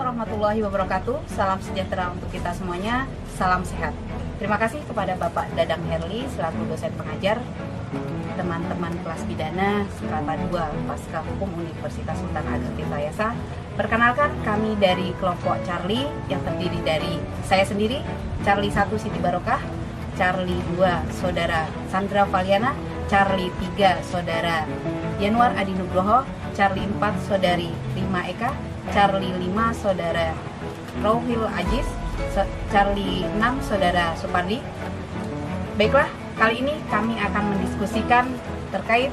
warahmatullahi wabarakatuh. Salam sejahtera untuk kita semuanya. Salam sehat. Terima kasih kepada Bapak Dadang Herli selaku dosen pengajar, teman-teman kelas pidana Strata 2 Pasca Hukum Universitas Sultan Ageng Tirtayasa. Perkenalkan, kami dari kelompok Charlie yang terdiri dari saya sendiri, Charlie 1 Siti Barokah, Charlie 2 Saudara Sandra Valiana, Charlie 3 Saudara Yanuar Adi Nugroho, Charlie 4 Saudari Rima Eka, Charlie 5 Saudara Rohil Aziz, Charlie 6 Saudara Supardi. Baiklah, kali ini kami akan mendiskusikan terkait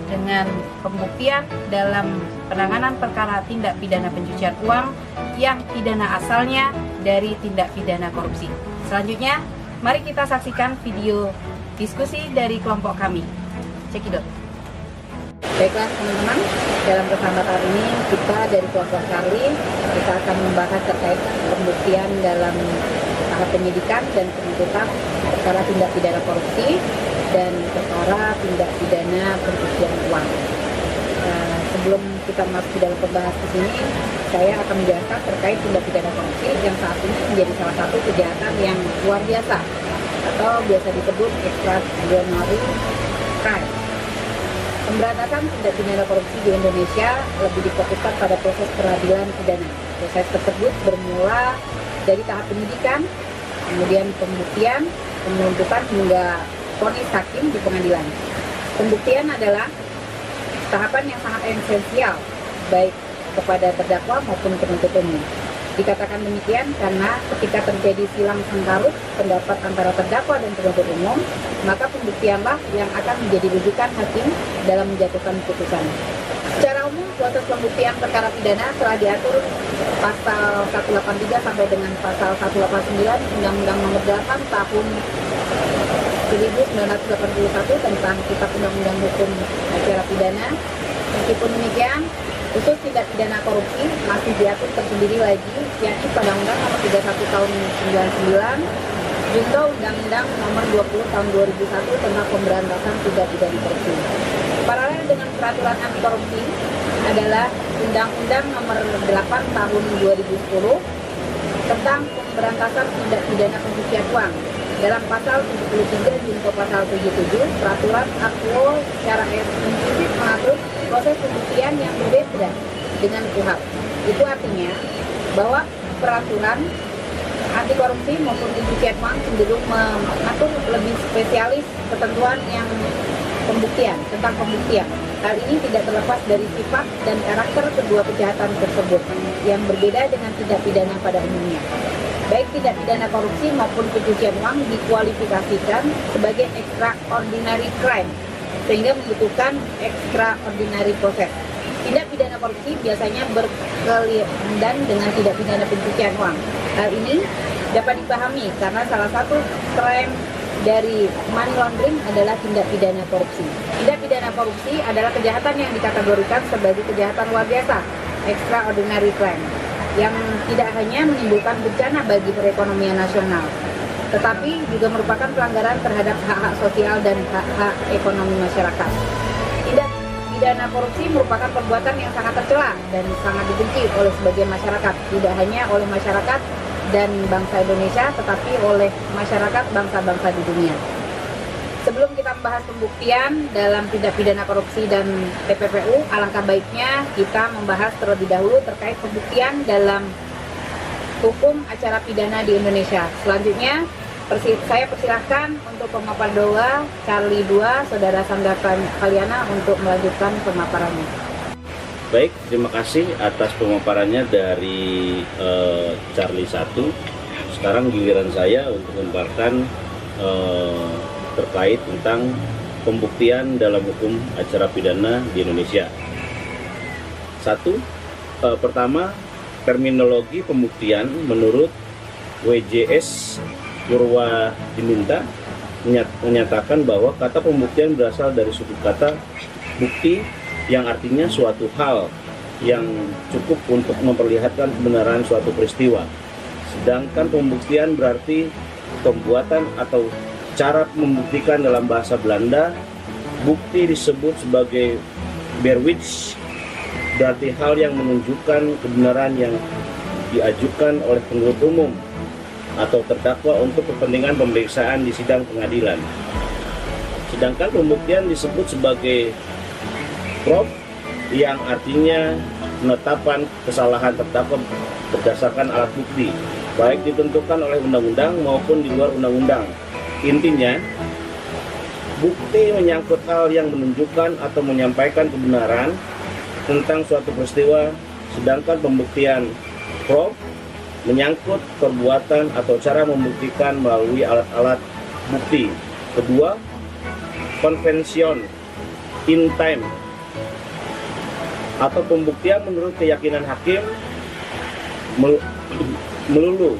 dengan pembuktian dalam penanganan perkara tindak pidana pencucian uang yang pidana asalnya dari tindak pidana korupsi. Selanjutnya, mari kita saksikan video diskusi dari kelompok kami. Cekidot. Baiklah teman-teman, dalam kesempatan ini kita dari kelompok Charlie kita akan membahas terkait pembuktian dalam tahap penyidikan dan penuntutan perkara tindak pidana korupsi dan perkara tindak pidana pencucian uang. Sebelum kita masuk dalam pembahasan ini, saya akan menjelaskan terkait tindak pidana korupsi yang saat ini menjadi salah satu kejahatan yang luar biasa atau biasa disebut extraordinary crime. Pemberantasan tindak pidana korupsi di Indonesia lebih difokuskan pada proses peradilan pidana. Proses tersebut bermula dari tahap penyidikan, kemudian pembuktian, penuntutan hingga vonis hakim di pengadilan. Pembuktian adalah tahapan yang sangat esensial baik kepada terdakwa maupun penuntut umum. Dikatakan demikian karena ketika terjadi silang sengkarut pendapat antara terdakwa dan penuntut umum, maka pembuktianlah yang akan menjadi rujukan hakim dalam menjatuhkan putusan. Secara umum, proses pembuktian perkara pidana telah diatur pasal 183 sampai dengan pasal 189 Undang-Undang Nomor 8 Tahun 1981 tentang Kitab Undang-Undang Hukum Acara Pidana. Meskipun demikian, khusus tindak pidana korupsi masih diatur tersendiri lagi, yakni pada Undang Nomor 31 Tahun 99, junto Undang-Undang Nomor 20 Tahun 2001 tentang Pemberantasan Tindak Pidana Korupsi. Paralel dengan peraturan anti korupsi adalah Undang-Undang Nomor 8 Tahun 2010 tentang Pemberantasan Tindak Pidana Pencucian Uang. Dalam pasal 73 junto pasal 77, peraturan aktual secara implisit mengatur proses pembuktian yang berbeda dengan KUHP. Itu artinya bahwa peraturan anti korupsi maupun pencucian uang cenderung mengatur lebih spesialis ketentuan yang tentang pembuktian. Hal ini tidak terlepas dari sifat dan karakter kedua kejahatan tersebut yang berbeda dengan tindak pidana pada umumnya. Baik tindak pidana korupsi maupun pencucian uang dikualifikasikan sebagai extraordinary crime, sehingga membutuhkan extraordinary process. Tindak pidana korupsi biasanya berkelindan dengan tindak pidana pencucian uang. Hal ini dapat dipahami karena salah satu crime dari money laundering adalah tindak pidana korupsi. Tindak pidana korupsi adalah kejahatan yang dikategorikan sebagai kejahatan luar biasa, extraordinary crime, yang tidak hanya menimbulkan bencana bagi perekonomian nasional, tetapi juga merupakan pelanggaran terhadap hak-hak sosial dan hak-hak ekonomi masyarakat. Tindak pidana korupsi merupakan perbuatan yang sangat tercela dan sangat dibenci oleh sebagian masyarakat, tidak hanya oleh masyarakat dan bangsa Indonesia, tetapi oleh masyarakat bangsa-bangsa di dunia. Sebelum kita membahas pembuktian dalam tindak pidana korupsi dan TPPU, alangkah baiknya kita membahas terlebih dahulu terkait pembuktian dalam hukum acara pidana di Indonesia. Selanjutnya, saya persilahkan untuk pemaparan doa Charlie 2, Saudara Sandra Valiana untuk melanjutkan pemaparannya. Baik, terima kasih atas pemaparannya dari Charlie 1. Sekarang giliran saya untuk memaparkan terkait tentang pembuktian dalam hukum acara pidana di Indonesia. Pertama, terminologi pembuktian menurut WJS Purwadiminta menyatakan bahwa kata pembuktian berasal dari suku kata bukti yang artinya suatu hal yang cukup untuk memperlihatkan kebenaran suatu peristiwa. Sedangkan pembuktian berarti pembuatan atau cara membuktikan. Dalam bahasa Belanda, bukti disebut sebagai bewijs, berarti hal yang menunjukkan kebenaran yang diajukan oleh penuntut umum atau terdakwa untuk kepentingan pemeriksaan di sidang pengadilan. Sedangkan pembuktian disebut sebagai proof, yang artinya penetapan kesalahan terdakwa berdasarkan alat bukti, baik ditentukan oleh undang-undang maupun di luar undang-undang. Intinya, bukti menyangkut hal yang menunjukkan atau menyampaikan kebenaran tentang suatu peristiwa, sedangkan pembuktian proof menyangkut perbuatan atau cara membuktikan melalui alat-alat bukti. Kedua, convention in time atau pembuktian menurut keyakinan hakim melulu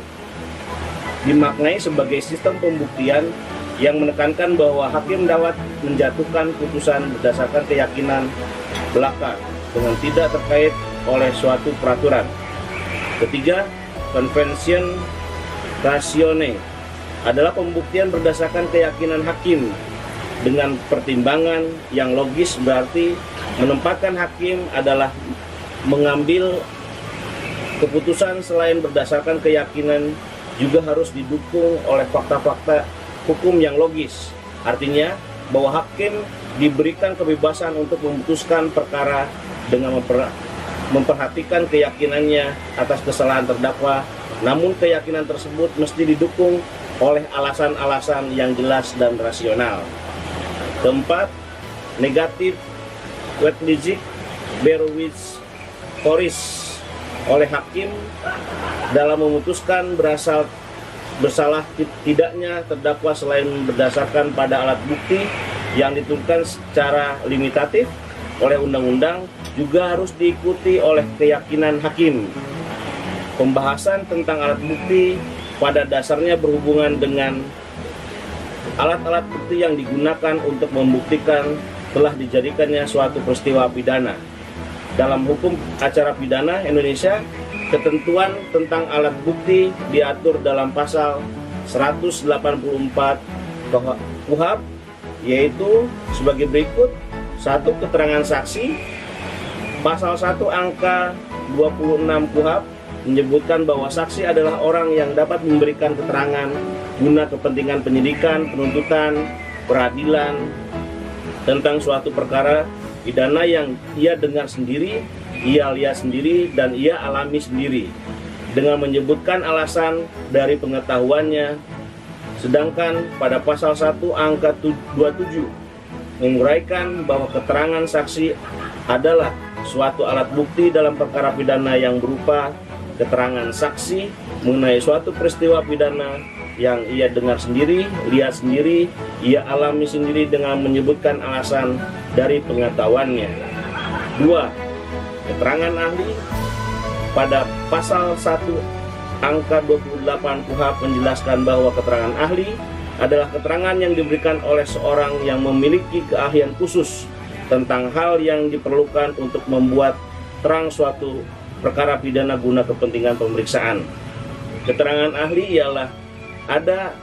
dimaknai sebagai sistem pembuktian yang menekankan bahwa hakim dapat menjatuhkan putusan berdasarkan keyakinan belaka dengan tidak terkait oleh suatu peraturan. Ketiga, convention ratione adalah pembuktian berdasarkan keyakinan hakim dengan pertimbangan yang logis, berarti menempatkan hakim adalah mengambil keputusan selain berdasarkan keyakinan juga harus didukung oleh fakta-fakta hukum yang logis. Artinya bahwa hakim diberikan kebebasan untuk memutuskan perkara dengan memperhatikan keyakinannya atas kesalahan terdakwa, namun keyakinan tersebut mesti didukung oleh alasan-alasan yang jelas dan rasional. Keempat, negatif wetlizik berwis koris oleh hakim dalam memutuskan bersalah tidaknya terdakwa selain berdasarkan pada alat bukti yang ditentukan secara limitatif oleh undang-undang juga harus diikuti oleh keyakinan hakim. Pembahasan tentang alat bukti pada dasarnya berhubungan dengan alat-alat bukti yang digunakan untuk membuktikan telah dijadikannya suatu peristiwa pidana. Dalam hukum acara pidana Indonesia, ketentuan tentang alat bukti diatur dalam pasal 184 KUHP, yaitu sebagai berikut. 1. Keterangan saksi. Pasal 1 angka 26 KUHP menyebutkan bahwa saksi adalah orang yang dapat memberikan keterangan guna kepentingan penyidikan, penuntutan, peradilan tentang suatu perkara pidana yang ia dengar sendiri, ia lihat sendiri, dan ia alami sendiri dengan menyebutkan alasan dari pengetahuannya. Sedangkan pada pasal 1 angka 27 menguraikan bahwa keterangan saksi adalah suatu alat bukti dalam perkara pidana yang berupa keterangan saksi mengenai suatu peristiwa pidana yang ia dengar sendiri, lihat sendiri, ia alami sendiri dengan menyebutkan alasan dari pengetahuannya. 2. Keterangan ahli. Pada pasal 1 angka 28 KUHP menjelaskan bahwa keterangan ahli adalah keterangan yang diberikan oleh seorang yang memiliki keahlian khusus tentang hal yang diperlukan untuk membuat terang suatu perkara pidana guna kepentingan pemeriksaan. Keterangan ahli ialah ada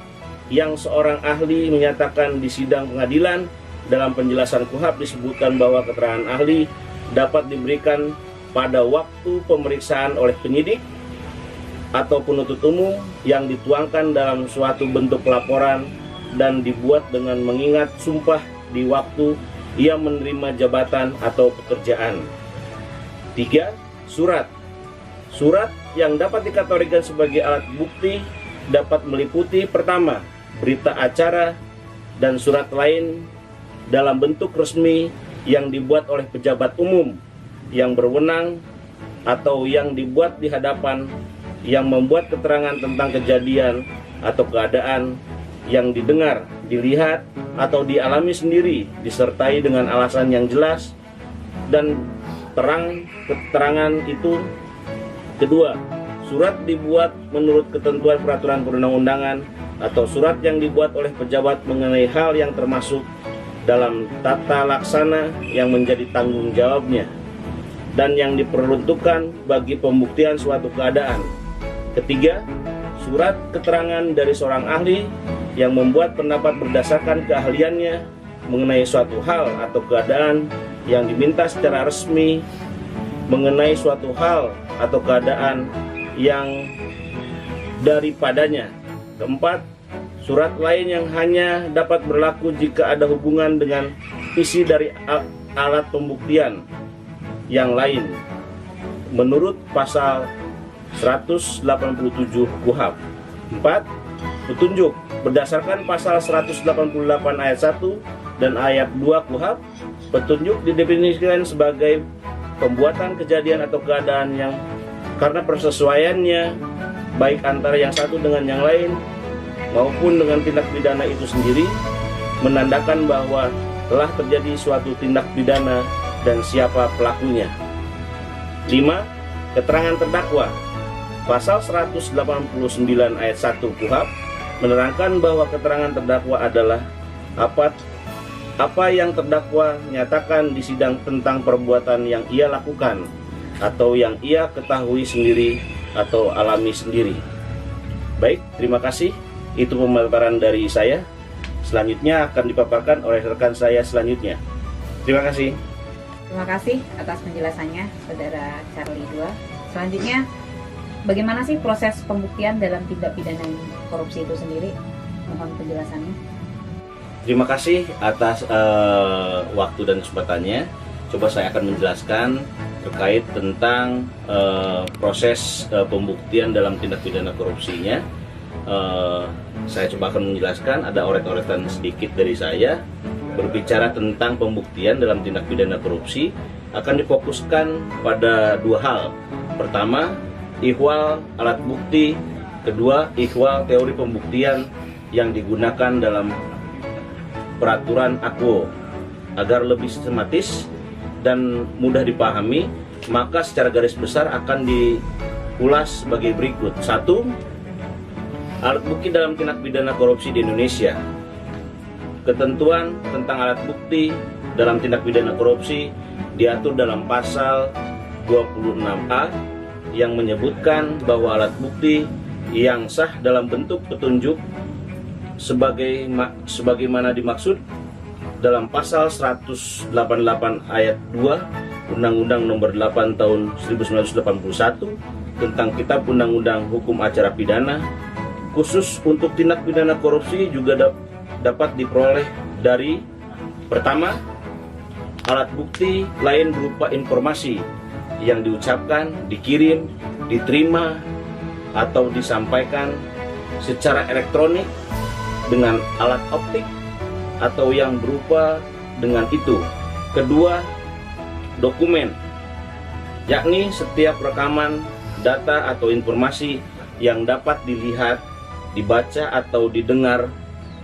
yang seorang ahli menyatakan di sidang pengadilan. Dalam penjelasan KUHP disebutkan bahwa keterangan ahli dapat diberikan pada waktu pemeriksaan oleh penyidik atau penuntut umum yang dituangkan dalam suatu bentuk laporan dan dibuat dengan mengingat sumpah di waktu ia menerima jabatan atau pekerjaan. 3. Surat. Surat yang dapat dikategorikan sebagai alat bukti dapat meliputi: pertama, berita acara dan surat lain dalam bentuk resmi yang dibuat oleh pejabat umum yang berwenang atau yang dibuat di hadapan yang membuat keterangan tentang kejadian atau keadaan yang didengar, dilihat, atau dialami sendiri disertai dengan alasan yang jelas dan terang keterangan itu. Kedua, surat dibuat menurut ketentuan peraturan perundang-undangan atau surat yang dibuat oleh pejabat mengenai hal yang termasuk dalam tata laksana yang menjadi tanggung jawabnya dan yang diperuntukkan bagi pembuktian suatu keadaan. Ketiga, surat keterangan dari seorang ahli yang membuat pendapat berdasarkan keahliannya mengenai suatu hal atau keadaan yang diminta secara resmi mengenai suatu hal atau keadaan yang daripadanya. Keempat, surat lain yang hanya dapat berlaku jika ada hubungan dengan isi dari alat pembuktian yang lain menurut pasal 187 KUHP. 4. Petunjuk berdasarkan pasal 188 ayat 1 dan ayat 2 KUHP. Petunjuk didefinisikan sebagai pembuatan kejadian atau keadaan yang karena persesuaiannya baik antara yang satu dengan yang lain maupun dengan tindak pidana itu sendiri menandakan bahwa telah terjadi suatu tindak pidana dan siapa pelakunya. 5. Keterangan terdakwa. Pasal 189 ayat 1 KUHP menerangkan bahwa keterangan terdakwa adalah apa yang terdakwa nyatakan di sidang tentang perbuatan yang ia lakukan atau yang ia ketahui sendiri atau alami sendiri. Baik, terima kasih. Itu pemaparan dari saya. Selanjutnya akan dipaparkan oleh rekan saya selanjutnya. Terima kasih. Terima kasih atas penjelasannya, Saudara Charlie II. Selanjutnya, bagaimana sih proses pembuktian dalam tindak pidana korupsi itu sendiri? Mohon penjelasannya. Terima kasih atas waktu dan kesempatannya. Coba saya akan menjelaskan terkait tentang proses pembuktian dalam tindak pidana korupsinya. Saya coba akan menjelaskan, ada oret-oretan sedikit dari saya. Berbicara tentang pembuktian dalam tindak pidana korupsi akan difokuskan pada dua hal. Pertama, ihwal alat bukti. Kedua, ihwal teori pembuktian yang digunakan dalam peraturan AKUO. Agar lebih sistematis dan mudah dipahami, maka secara garis besar akan diulas sebagai berikut. 1. Alat bukti dalam tindak pidana korupsi di Indonesia. Ketentuan tentang alat bukti dalam tindak pidana korupsi diatur dalam pasal 26A yang menyebutkan bahwa alat bukti yang sah dalam bentuk petunjuk sebagaimana dimaksud dalam pasal 188 ayat 2 Undang-Undang Nomor 8 Tahun 1981 tentang Kitab Undang-Undang Hukum Acara Pidana, khusus untuk tindak pidana korupsi juga dapat diperoleh dari: pertama, alat bukti lain berupa informasi yang diucapkan, dikirim, diterima, atau disampaikan secara elektronik dengan alat optik atau yang berupa dengan itu. Kedua, dokumen, yakni setiap rekaman, data atau informasi yang dapat dilihat, dibaca atau didengar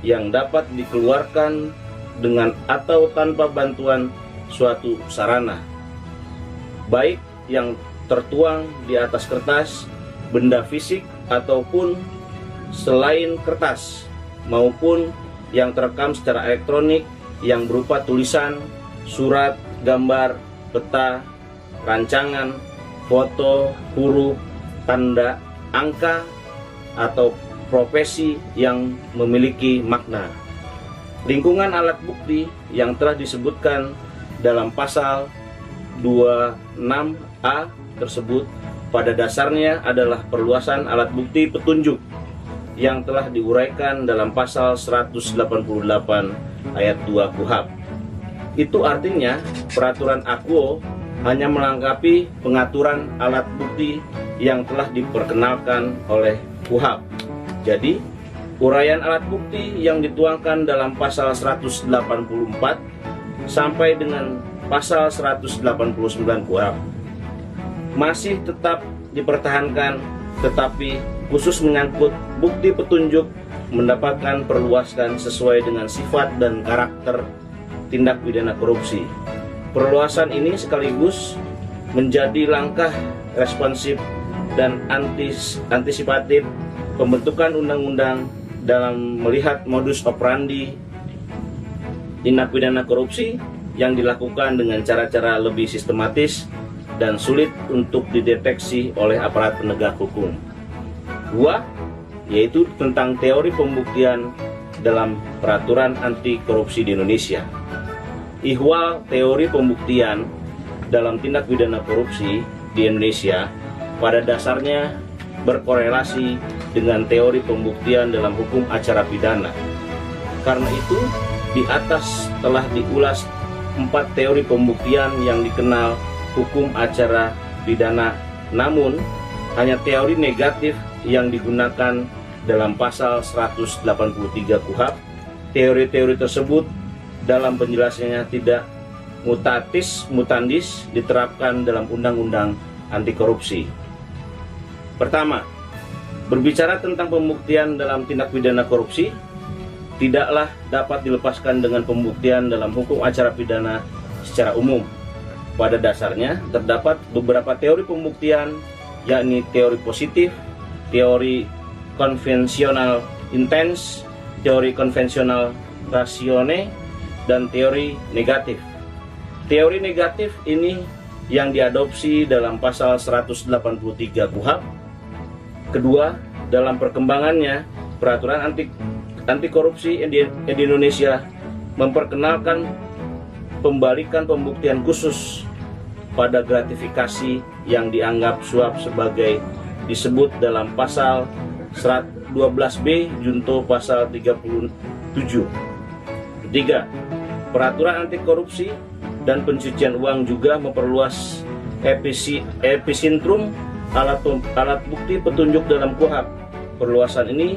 yang dapat dikeluarkan dengan atau tanpa bantuan suatu sarana, baik yang tertuang di atas kertas, benda fisik ataupun selain kertas, maupun yang terekam secara elektronik yang berupa tulisan, surat, gambar, peta, rancangan, foto, huruf, tanda, angka, atau profesi yang memiliki makna. Lingkungan alat bukti yang telah disebutkan dalam pasal 26A tersebut pada dasarnya adalah perluasan alat bukti petunjuk yang telah diuraikan dalam pasal 188 ayat 2 KUHP. Itu artinya peraturan AKUO hanya melengkapi pengaturan alat bukti yang telah diperkenalkan oleh KUHP. Jadi, uraian alat bukti yang dituangkan dalam pasal 184 sampai dengan pasal 189 KUHP masih tetap dipertahankan, tetapi khusus menyangkut bukti petunjuk mendapatkan perluasan sesuai dengan sifat dan karakter tindak pidana korupsi. Perluasan ini sekaligus menjadi langkah responsif dan antisipatif pembentukan undang-undang dalam melihat modus operandi tindak pidana korupsi yang dilakukan dengan cara-cara lebih sistematis dan sulit untuk dideteksi oleh aparat penegak hukum. 2. Yaitu tentang teori pembuktian dalam peraturan anti korupsi di Indonesia. Ihwal teori pembuktian dalam tindak pidana korupsi di Indonesia pada dasarnya berkorelasi dengan teori pembuktian dalam hukum acara pidana. Karena itu, di atas telah diulas 4 teori pembuktian yang dikenal hukum acara pidana, namun hanya teori negatif yang digunakan dalam pasal 183 KUHP. Teori-teori tersebut dalam penjelasannya tidak mutatis mutandis diterapkan dalam undang-undang anti korupsi. Pertama, berbicara tentang pembuktian dalam tindak pidana korupsi tidaklah dapat dilepaskan dengan pembuktian dalam hukum acara pidana secara umum. Pada dasarnya terdapat beberapa teori pembuktian, yakni teori positif, teori konvensional intens, teori konvensional ratione, dan teori negatif. Teori negatif ini yang diadopsi dalam pasal 183 KUHP. Kedua, dalam perkembangannya, peraturan anti korupsi di Indonesia memperkenalkan pembalikan pembuktian khusus pada gratifikasi yang dianggap suap sebagai disebut dalam pasal 12B junto pasal 37. Ketiga, peraturan anti korupsi dan pencucian uang juga memperluas epicentrum alat bukti petunjuk dalam KUHP. Perluasan ini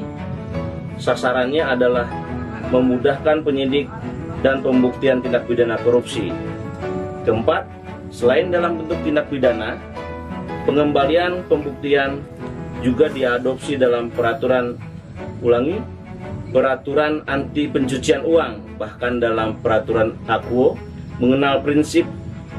sasarannya adalah memudahkan penyidik dan pembuktian tindak pidana korupsi. Keempat, selain dalam bentuk tindak pidana, pengembalian pembuktian juga diadopsi dalam peraturan anti pencucian uang, bahkan dalam peraturan AKUO mengenal prinsip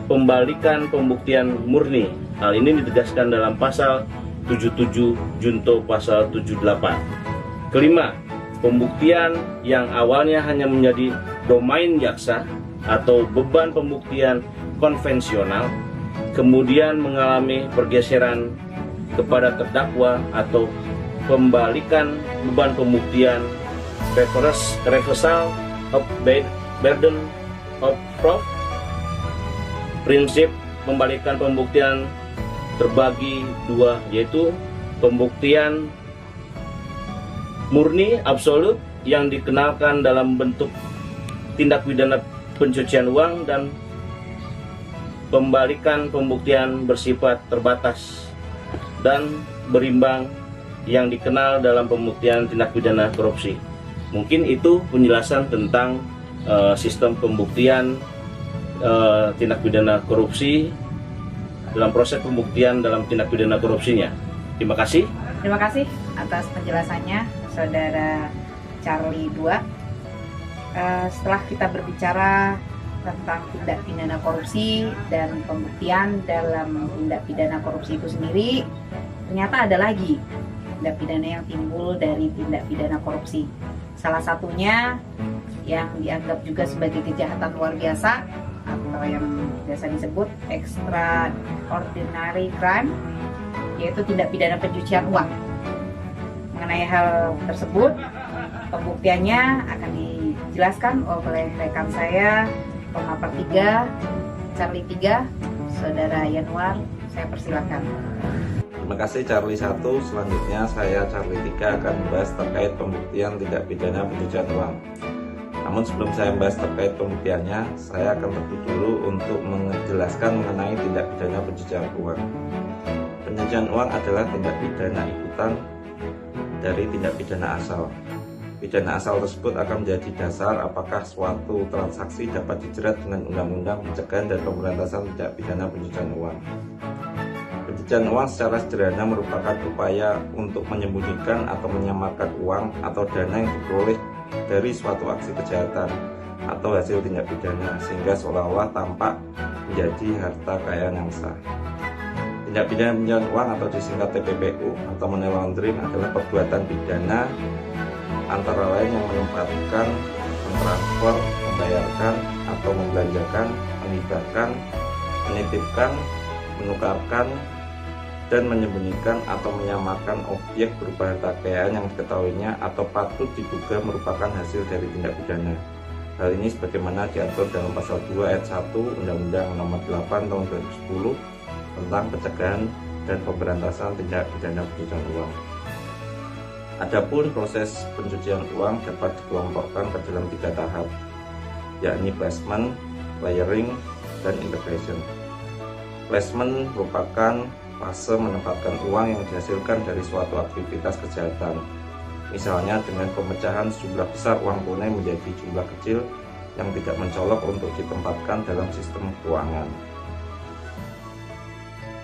pembalikan pembuktian murni. Hal ini ditegaskan dalam pasal 77 junto pasal 78. Kelima, pembuktian yang awalnya hanya menjadi domain jaksa atau beban pembuktian konvensional kemudian mengalami pergeseran kepada terdakwa atau pembalikan beban pembuktian reversal of burden of proof. Prinsip pembalikan pembuktian terbagi dua, yaitu pembuktian murni absolut yang dikenalkan dalam bentuk tindak pidana pencucian uang dan pembalikan pembuktian bersifat terbatas dan berimbang yang dikenal dalam pembuktian tindak pidana korupsi. Mungkin itu penjelasan tentang sistem pembuktian tindak pidana korupsi dalam proses pembuktian dalam tindak pidana korupsinya. Terima kasih. Terima kasih atas penjelasannya, Saudara Charlie 2. Setelah kita berbicara tentang tindak pidana korupsi dan pembuktian dalam tindak pidana korupsi itu sendiri, ternyata ada lagi tindak pidana yang timbul dari tindak pidana korupsi. Salah satunya yang dianggap juga sebagai kejahatan luar biasa atau yang biasa disebut extraordinary crime, yaitu tindak pidana pencucian uang. Mengenai hal tersebut, pembuktiannya akan dijelaskan oleh rekan saya, Pemapar 3, Charlie 3, Saudara Yanuar. Saya persilakan. Terima kasih Charlie 1. Selanjutnya saya Charlie 3 akan membahas terkait pembuktian tindak pidana pencucian uang. Namun sebelum saya membahas terkait pembuktiannya, saya akan terlebih dulu untuk menjelaskan mengenai tindak pidana pencucian uang. Pencucian uang adalah tindak pidana ikutan dari tindak pidana asal. Pidana asal tersebut akan menjadi dasar apakah suatu transaksi dapat dijerat dengan Undang-Undang Pencegahan dan Pemberantasan Tindak Pidana Pencucian Uang. Pencucian uang secara sederhana merupakan upaya untuk menyembunyikan atau menyamarkan uang atau dana yang diperoleh dari suatu aksi kejahatan atau hasil tindak pidana sehingga seolah-olah tampak menjadi harta kekayaan yang sah. Tindak pidana pencucian uang atau disingkat TPPU atau money laundering adalah perbuatan pidana antara lain yang menempatkan, mentransfer, membayarkan atau membelanjakan, menghibahkan, menitipkan, menukarkan, dan menyembunyikan atau menyamarkan objek berupa harta kekayaan yang diketahuinya atau patut diduga merupakan hasil dari tindak pidana. Hal ini sebagaimana diatur dalam pasal 2 ayat 1 Undang-Undang Nomor 8 Tahun 2010 tentang pencegahan dan Pemberantasan Tindak Pidana Pencucian Uang. Adapun proses pencucian uang dapat dikelompokkan ke dalam 3 tahap, yakni placement, layering, dan integration. Placement merupakan fase menempatkan uang yang dihasilkan dari suatu aktivitas kejahatan, misalnya dengan pemecahan sejumlah besar uang tunai menjadi jumlah kecil yang tidak mencolok untuk ditempatkan dalam sistem keuangan.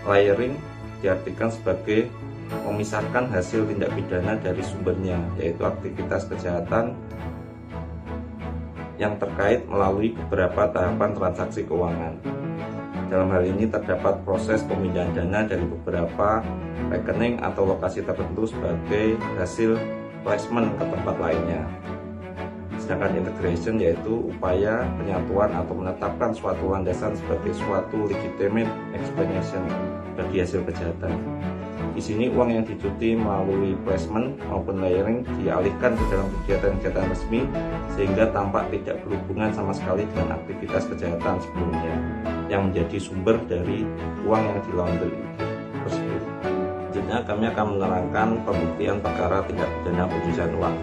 Layering diartikan sebagai memisahkan hasil tindak pidana dari sumbernya, yaitu aktivitas kejahatan yang terkait melalui beberapa tahapan transaksi keuangan. Dalam hal ini terdapat proses pemindahan dana dari beberapa rekening atau lokasi tertentu sebagai hasil placement ke tempat lainnya. Sedangkan integration yaitu upaya penyatuan atau menetapkan suatu landasan sebagai suatu legitimate explanation bagi hasil kejahatan. Di sini uang yang dicuci melalui placement maupun layering dialihkan ke dalam kegiatan-kegiatan resmi sehingga tampak tidak berhubungan sama sekali dengan aktivitas kejahatan sebelumnya yang menjadi sumber dari uang yang dilaundry tersebut. Selanjutnya kami akan menerangkan pembuktian perkara tindak pidana pencucian uang.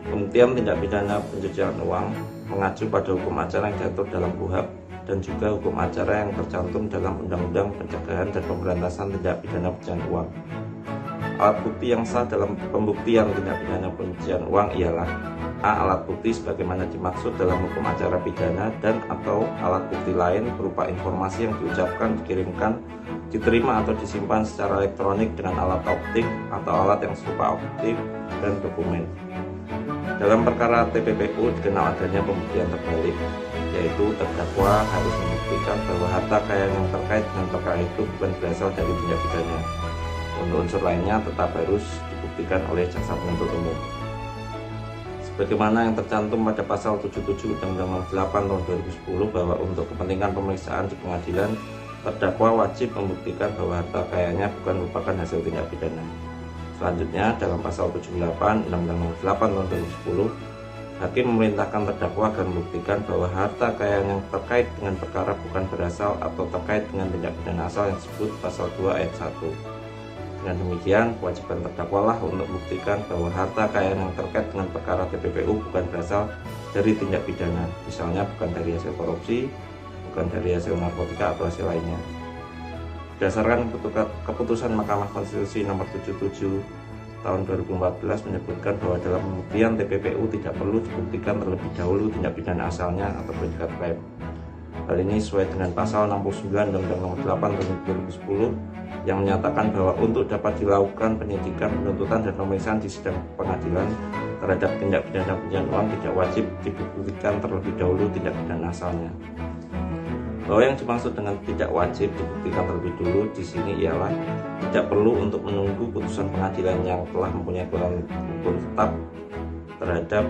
Pembuktian tindak pidana pencucian uang mengacu pada hukum acara yang diatur dalam KUHP dan juga hukum acara yang tercantum dalam Undang-Undang Pencegahan dan Pemberantasan Tindak Pidana Pencucian Uang. Alat bukti yang sah dalam pembuktian tindak pidana pencucian uang ialah A. Alat bukti sebagaimana dimaksud dalam hukum acara pidana dan atau alat bukti lain berupa informasi yang diucapkan, dikirimkan, diterima atau disimpan secara elektronik dengan alat optik atau alat yang serupa optik dan dokumen. Dalam perkara TPPU dikenal adanya pembuktian terbalik, yaitu terdakwa harus membuktikan bahwa harta kekayaan yang terkait dengan perkara itu bukan berasal dari tindak pidana. Untuk unsur lainnya tetap harus dibuktikan oleh jaksa penuntut umum. Sebagaimana yang tercantum pada pasal 77 Undang-Undang Nomor 8 Tahun 2010 bahwa untuk kepentingan pemeriksaan di pengadilan, terdakwa wajib membuktikan bahwa harta kekayaannya bukan merupakan hasil tindak pidana. Selanjutnya, dalam pasal 78 Undang-Undang Nomor 8 Tahun 2010, hakim memerintahkan terdakwa agar membuktikan bahwa harta kekayaan yang terkait dengan perkara bukan berasal atau terkait dengan tindak pidana asal yang disebut pasal 2 ayat 1. Dengan demikian, kewajiban terdakwa lah untuk membuktikan bahwa harta kekayaan yang terkait dengan perkara TPPU bukan berasal dari tindak pidana, misalnya bukan dari hasil korupsi, bukan dari hasil narkotika atau hasil lainnya. Berdasarkan keputusan Mahkamah Konstitusi Nomor 77 Tahun 2014 menyebutkan bahwa dalam pembuktian TPPU tidak perlu dibuktikan terlebih dahulu tindak pidana asalnya atau predikat klaim. Hal ini sesuai dengan pasal 69 Undang-Undang Nomor 8 Tahun 2010 yang menyatakan bahwa untuk dapat dilakukan penyidikan, penuntutan, dan pemeriksaan di sidang pengadilan terhadap tindak pidana pencucian uang tidak wajib dibuktikan terlebih dahulu tindak pidana asalnya. Bahwa yang dimaksud dengan tidak wajib dibuktikan terlebih dulu di sini ialah tidak perlu untuk menunggu putusan pengadilan yang telah mempunyai kekuatan hukum tetap terhadap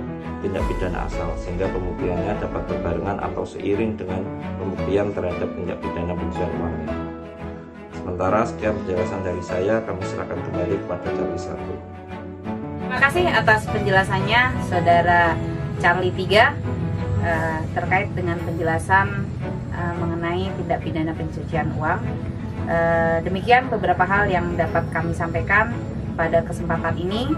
tindak pidana asal, sehingga pembuktiannya dapat berbarengan atau seiring dengan pembuktian terhadap tindak pidana pencucian uangnya. Sementara sekian penjelasan dari saya, kami serahkan kembali kepada Charlie 1. Terima kasih atas penjelasannya Saudara Charlie 3 terkait dengan penjelasan mengenai tindak pidana pencucian uang. Demikian beberapa hal yang dapat kami sampaikan pada kesempatan ini.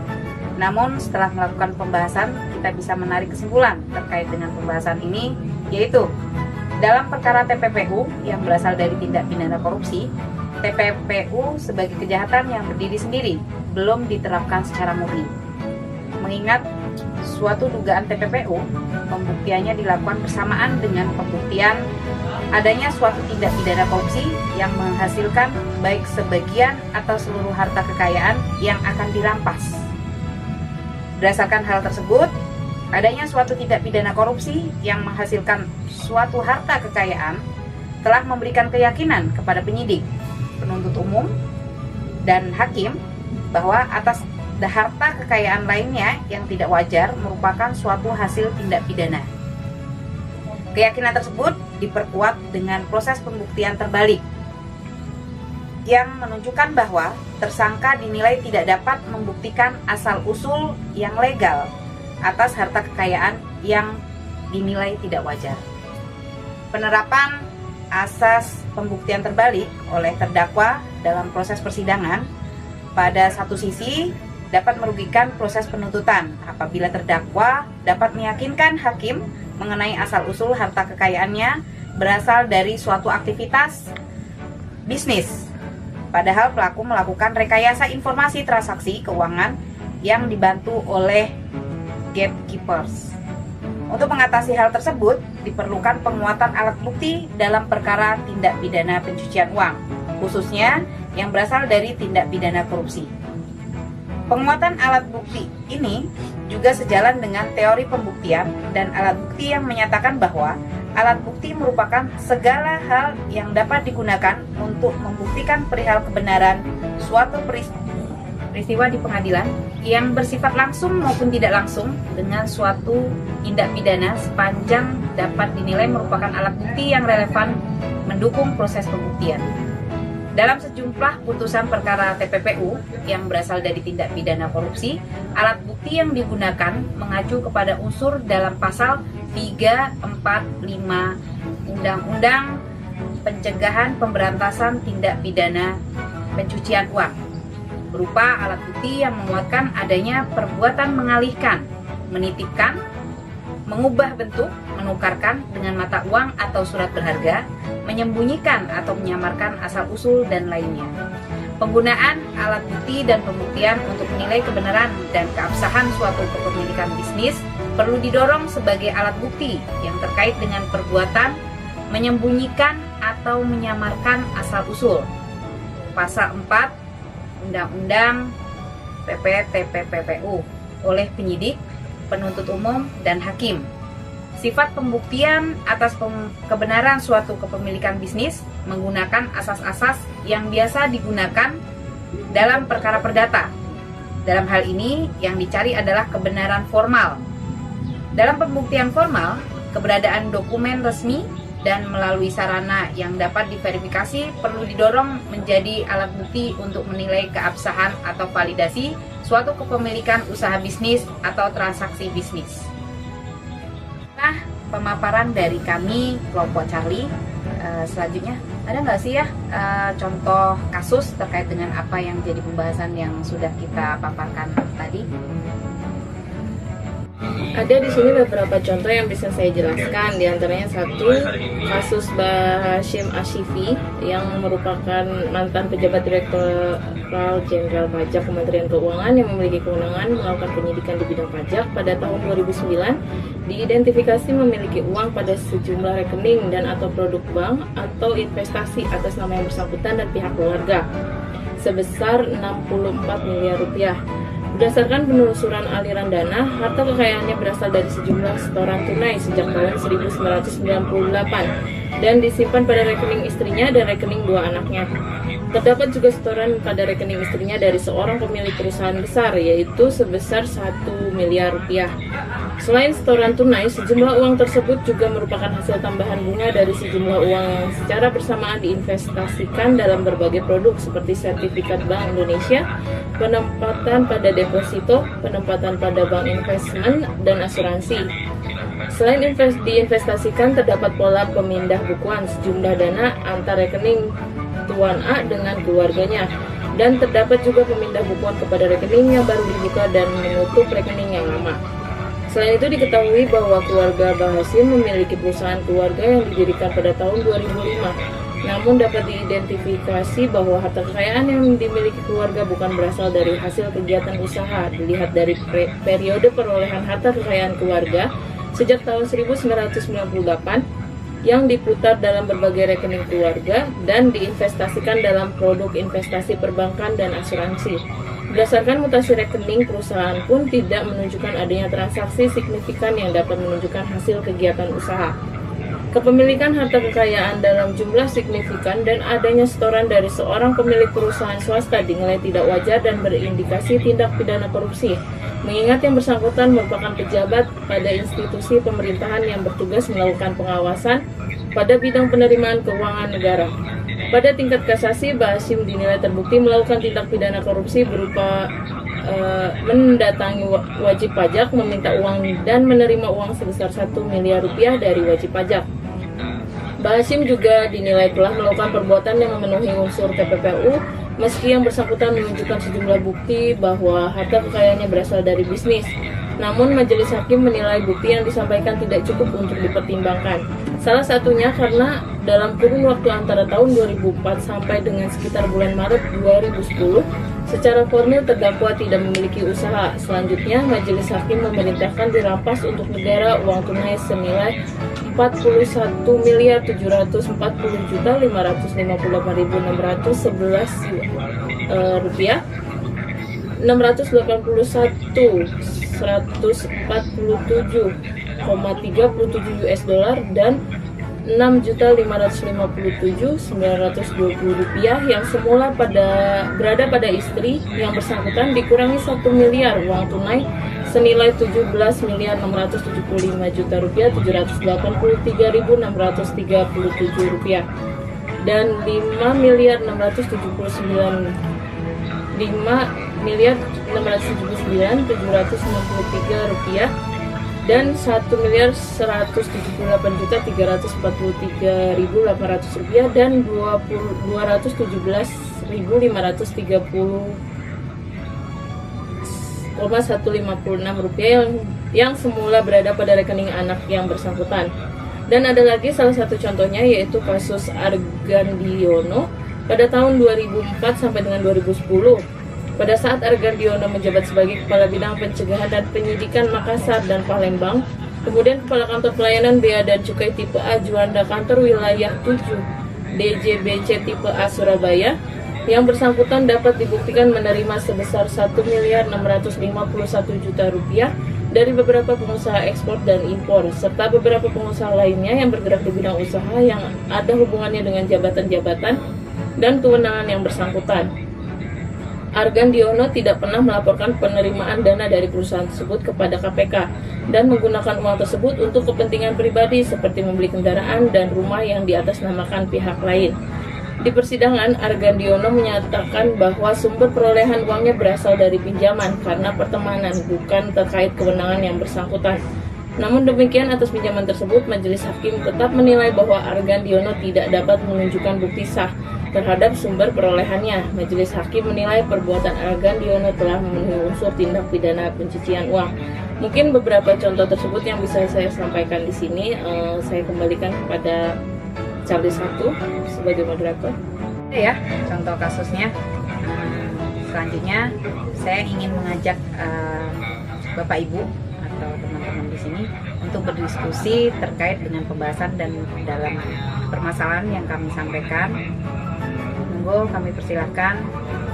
Namun setelah melakukan pembahasan, kita bisa menarik kesimpulan terkait dengan pembahasan ini, yaitu dalam perkara TPPU yang berasal dari tindak pidana korupsi, TPPU sebagai kejahatan yang berdiri sendiri belum diterapkan secara murni. Mengingat suatu dugaan TPPU, pembuktiannya dilakukan bersamaan dengan pembuktian adanya suatu tindak pidana korupsi yang menghasilkan baik sebagian atau seluruh harta kekayaan yang akan dirampas. Berdasarkan hal tersebut, adanya suatu tindak pidana korupsi yang menghasilkan suatu harta kekayaan telah memberikan keyakinan kepada penyidik, penuntut umum, dan hakim bahwa atas harta kekayaan lainnya yang tidak wajar merupakan suatu hasil tindak pidana. Keyakinan tersebut diperkuat dengan proses pembuktian terbalik yang menunjukkan bahwa tersangka dinilai tidak dapat membuktikan asal-usul yang legal atas harta kekayaan yang dinilai tidak wajar. Penerapan asas pembuktian terbalik oleh terdakwa dalam proses persidangan pada satu sisi dapat merugikan proses penuntutan apabila terdakwa dapat meyakinkan hakim mengenai asal-usul harta kekayaannya berasal dari suatu aktivitas bisnis, padahal pelaku melakukan rekayasa informasi transaksi keuangan yang dibantu oleh gatekeepers. Untuk mengatasi hal tersebut, diperlukan penguatan alat bukti dalam perkara tindak pidana pencucian uang, khususnya yang berasal dari tindak pidana korupsi. Penguatan alat bukti ini juga sejalan dengan teori pembuktian dan alat bukti yang menyatakan bahwa alat bukti merupakan segala hal yang dapat digunakan untuk membuktikan perihal kebenaran suatu peristiwa di pengadilan yang bersifat langsung maupun tidak langsung dengan suatu tindak pidana sepanjang dapat dinilai merupakan alat bukti yang relevan mendukung proses pembuktian. Dalam sejumlah putusan perkara TPPU yang berasal dari tindak pidana korupsi, alat bukti yang digunakan mengacu kepada unsur dalam pasal 345 Undang-Undang Pencegahan Pemberantasan Tindak Pidana Pencucian Uang, berupa alat bukti yang menguatkan adanya perbuatan mengalihkan, menitipkan, mengubah bentuk, menukarkan dengan mata uang atau surat berharga, menyembunyikan atau menyamarkan asal-usul dan lainnya. Penggunaan alat bukti dan pembuktian untuk menilai kebenaran dan keabsahan suatu kepemilikan bisnis perlu didorong sebagai alat bukti yang terkait dengan perbuatan menyembunyikan atau menyamarkan asal-usul. Pasal 4 Undang-Undang PPTPPU oleh penyidik, penuntut umum, dan hakim. Sifat pembuktian atas kebenaran suatu kepemilikan bisnis menggunakan asas-asas yang biasa digunakan dalam perkara perdata. Dalam hal ini, yang dicari adalah kebenaran formal. Dalam pembuktian formal, keberadaan dokumen resmi dan melalui sarana yang dapat diverifikasi perlu didorong menjadi alat bukti untuk menilai keabsahan atau validasi suatu kepemilikan usaha bisnis atau transaksi bisnis. Nah, pemaparan dari kami kelompok Charlie. Selanjutnya, ada nggak sih ya contoh kasus terkait dengan apa yang jadi pembahasan yang sudah kita paparkan tadi? Ada di sini beberapa contoh yang bisa saya jelaskan. Di antaranya satu, kasus Hashim Ashifi yang merupakan mantan pejabat Direktorat Jenderal Pajak Kementerian Keuangan yang memiliki kewenangan melakukan penyidikan di bidang pajak. Pada tahun 2009, diidentifikasi memiliki uang pada sejumlah rekening dan atau produk bank atau investasi atas nama yang bersangkutan dan pihak keluarga sebesar 64 miliar rupiah. Berdasarkan penelusuran aliran dana, harta kekayaannya berasal dari sejumlah setoran tunai sejak tahun 1998 dan disimpan pada rekening istrinya dan rekening dua anaknya. Terdapat juga setoran pada rekening istrinya dari seorang pemilik perusahaan besar, yaitu sebesar 1 miliar rupiah. Selain setoran tunai, sejumlah uang tersebut juga merupakan hasil tambahan bunga dari sejumlah uang yang secara bersamaan diinvestasikan dalam berbagai produk seperti sertifikat Bank Indonesia, penempatan pada deposito, penempatan pada bank investment, dan asuransi. Selain diinvestasikan, terdapat pola pemindah bukuan sejumlah dana antar rekening Tuan A dengan keluarganya, dan terdapat juga pemindah bukuan kepada rekening yang baru dibuka dan menutup rekening yang lama. Selain itu diketahui bahwa keluarga Hashim memiliki perusahaan keluarga yang didirikan pada tahun 2005. Namun dapat diidentifikasi bahwa harta kekayaan yang dimiliki keluarga bukan berasal dari hasil kegiatan usaha. Dilihat dari periode perolehan harta kekayaan keluarga sejak tahun 1998 yang diputar dalam berbagai rekening keluarga dan diinvestasikan dalam produk investasi perbankan dan asuransi. Berdasarkan mutasi rekening, perusahaan pun tidak menunjukkan adanya transaksi signifikan yang dapat menunjukkan hasil kegiatan usaha. Kepemilikan harta kekayaan dalam jumlah signifikan dan adanya setoran dari seorang pemilik perusahaan swasta dinilai tidak wajar dan berindikasi tindak pidana korupsi, mengingat yang bersangkutan merupakan pejabat pada institusi pemerintahan yang bertugas melakukan pengawasan pada bidang penerimaan keuangan negara. Pada tingkat kasasi, Hashim dinilai terbukti melakukan tindak pidana korupsi berupa mendatangi wajib pajak, meminta uang dan menerima uang sebesar 1 miliar rupiah dari wajib pajak. Basim juga dinilai telah melakukan perbuatan yang memenuhi unsur TPPU meski yang bersangkutan menunjukkan sejumlah bukti bahwa harta kekayaannya berasal dari bisnis. Namun majelis hakim menilai bukti yang disampaikan tidak cukup untuk dipertimbangkan. Salah satunya karena dalam kurun waktu antara tahun 2004 sampai dengan sekitar bulan Maret 2010, secara formil terdakwa tidak memiliki usaha. Selanjutnya, majelis hakim memerintahkan dirampas untuk negara uang tunai senilai 41.740.558.611 rupiah, 681.147,37 US dollar dan 6.557.920 rupiah yang semula berada pada istri yang bersangkutan dikurangi 1 miliar uang tunai senilai 17.675 juta rupiah 783.637 rupiah dan 5.679.763 rupiah dan 1.178.343.800 rupiah dan 217.530,156 rupiah yang semula berada pada rekening anak yang bersangkutan. Dan ada lagi salah satu contohnya yaitu kasus Argandiono pada tahun 2004 sampai dengan 2010. Pada saat Argandiono menjabat sebagai Kepala Bidang Pencegahan dan Penyidikan Makassar dan Palembang, kemudian Kepala Kantor Pelayanan Bea dan Cukai Tipe A Juanda Kantor Wilayah 7 DJBC Tipe A Surabaya, yang bersangkutan dapat dibuktikan menerima sebesar 1.651 juta rupiah dari beberapa pengusaha ekspor dan impor, serta beberapa pengusaha lainnya yang bergerak di bidang usaha yang ada hubungannya dengan jabatan-jabatan dan kewenangan yang bersangkutan. Argandiono tidak pernah melaporkan penerimaan dana dari perusahaan tersebut kepada KPK dan menggunakan uang tersebut untuk kepentingan pribadi seperti membeli kendaraan dan rumah yang diatasnamakan pihak lain. Di persidangan, Argandiono menyatakan bahwa sumber perolehan uangnya berasal dari pinjaman karena pertemanan, bukan terkait kewenangan yang bersangkutan. Namun demikian, atas pinjaman tersebut, majelis hakim tetap menilai bahwa Argandiono tidak dapat menunjukkan bukti sah terhadap sumber perolehannya. Majelis hakim menilai perbuatan Argandiono telah memenuhi unsur tindak pidana pencucian uang. Mungkin beberapa contoh tersebut yang bisa saya sampaikan di sini. Saya kembalikan kepada Charlie 1 sebagai moderator. Ya, contoh kasusnya. Selanjutnya, saya ingin mengajak Bapak Ibu atau teman-teman di sini untuk berdiskusi terkait dengan pembahasan dan dalam permasalahan yang kami sampaikan. Monggo kami persilahkan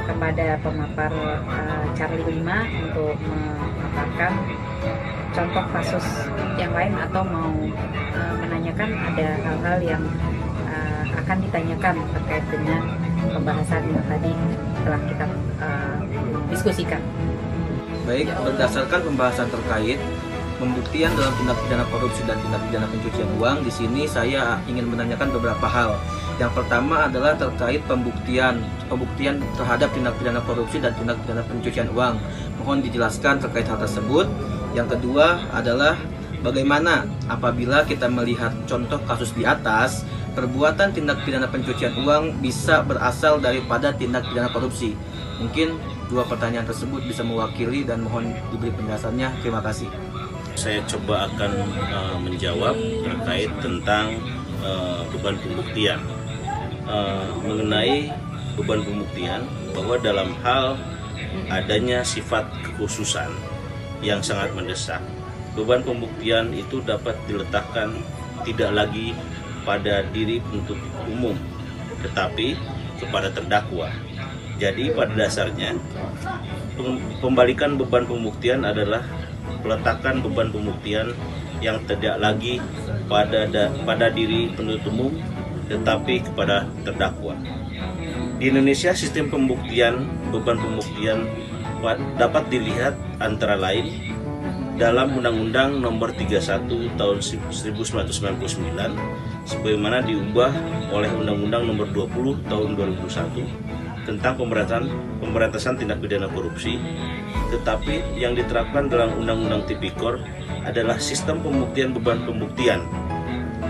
kepada pemapar Charlie 5 untuk memaparkan contoh kasus yang lain atau mau menanyakan ada hal-hal yang akan ditanyakan terkait dengan pembahasan yang tadi telah kita diskusikan. Baik, berdasarkan pembahasan terkait pembuktian dalam tindak pidana korupsi dan tindak pidana pencucian uang, di sini saya ingin menanyakan beberapa hal. Yang pertama adalah terkait pembuktian terhadap tindak pidana korupsi dan tindak pidana pencucian uang. Mohon dijelaskan terkait hal tersebut. Yang kedua adalah bagaimana apabila kita melihat contoh kasus di atas, perbuatan tindak pidana pencucian uang bisa berasal daripada tindak pidana korupsi. Mungkin dua pertanyaan tersebut bisa mewakili dan mohon diberi penjelasannya. Terima kasih. Saya coba akan menjawab terkait tentang beban pembuktian. Mengenai beban pembuktian, bahwa dalam hal adanya sifat kekhususan yang sangat mendesak, beban pembuktian itu dapat diletakkan tidak lagi pada diri penuntut umum, tetapi kepada terdakwa. Jadi pada dasarnya pembalikan beban pembuktian adalah peletakan beban pembuktian yang tidak lagi pada diri penuntut umum, tetapi kepada terdakwa. Di Indonesia, sistem pembuktian beban pembuktian dapat dilihat antara lain dalam Undang-Undang Nomor 31 Tahun 1999 sebagaimana diubah oleh Undang-Undang Nomor 20 Tahun 2001 tentang pemberantasan tindak pidana korupsi. Tetapi yang diterapkan dalam Undang-Undang Tipikor adalah sistem pembuktian beban pembuktian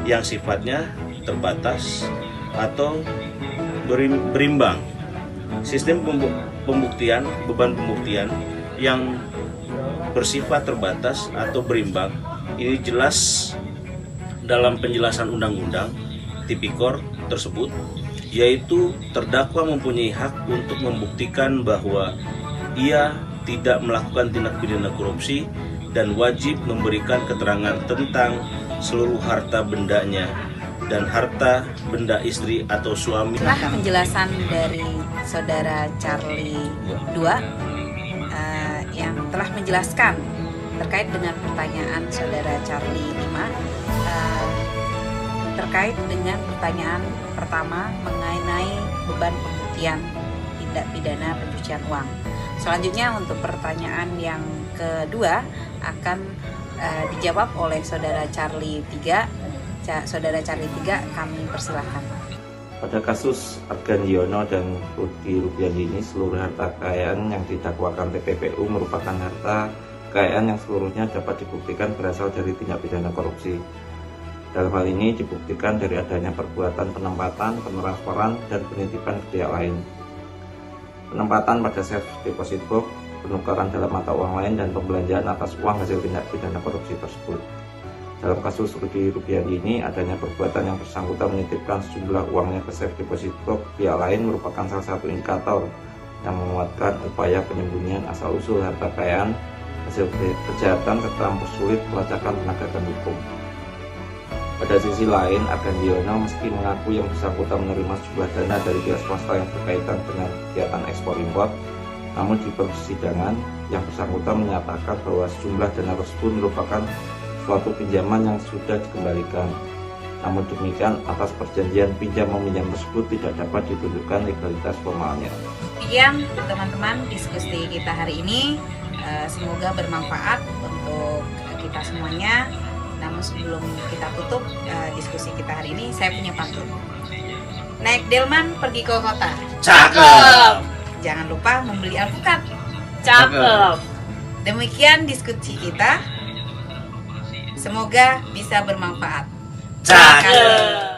yang sifatnya terbatas atau berimbang. Sistem pembuktian, beban pembuktian yang bersifat terbatas atau berimbang ini jelas dalam penjelasan undang-undang tipikor tersebut, yaitu terdakwa mempunyai hak untuk membuktikan bahwa ia tidak melakukan tindak pidana korupsi dan wajib memberikan keterangan tentang seluruh harta bendanya dan harta benda istri atau suami. Setelah penjelasan dari saudara Charlie 2 yang telah menjelaskan terkait dengan pertanyaan saudara Charlie 5 terkait dengan pertanyaan pertama mengenai beban pembuktian tindak pidana pencucian uang. Selanjutnya untuk pertanyaan yang kedua akan dijawab oleh saudara Charlie 3. Saudara Charlie 3, kami persilahkan. Pada kasus Argandiono dan Rudi Rubiandi ini, seluruh harta kekayaan yang didakwakan TPPU merupakan harta kekayaan yang seluruhnya dapat dibuktikan berasal dari tindak pidana korupsi. Dalam hal ini dibuktikan dari adanya perbuatan penempatan, pentransferan, dan penitipan ke pihak lain. Penempatan pada safe deposit box, penukaran dalam mata uang lain, dan pembelanjaan atas uang hasil tindak pidana korupsi tersebut. Dalam kasus Rudi Rubiandi ini, adanya perbuatan yang bersangkutan menitipkan sejumlah uangnya ke safe deposit box pihak lain merupakan salah satu indikator yang menguatkan upaya penyembunyian asal-usul harta kekayaan hasil kejahatan serta mempersulit pelacakan penegakan hukum. Pada sisi lain, Argandiono meski mengaku yang bersangkutan menerima sejumlah dana dari pihak swasta yang berkaitan dengan kegiatan ekspor impor, namun di persidangan yang bersangkutan menyatakan bahwa sejumlah dana tersebut merupakan suatu pinjaman yang sudah dikembalikan. Namun demikian, atas perjanjian pinjam meminjam tersebut tidak dapat ditunjukkan legalitas formalnya. Demikian teman-teman diskusi kita hari ini, semoga bermanfaat untuk kita semuanya. Namun sebelum kita tutup diskusi kita hari ini, saya punya pantun. Naik delman pergi ke kota. Cakep. Jangan lupa membeli alpukat. Cakep. Demikian diskusi kita. Semoga bisa bermanfaat. Cakep.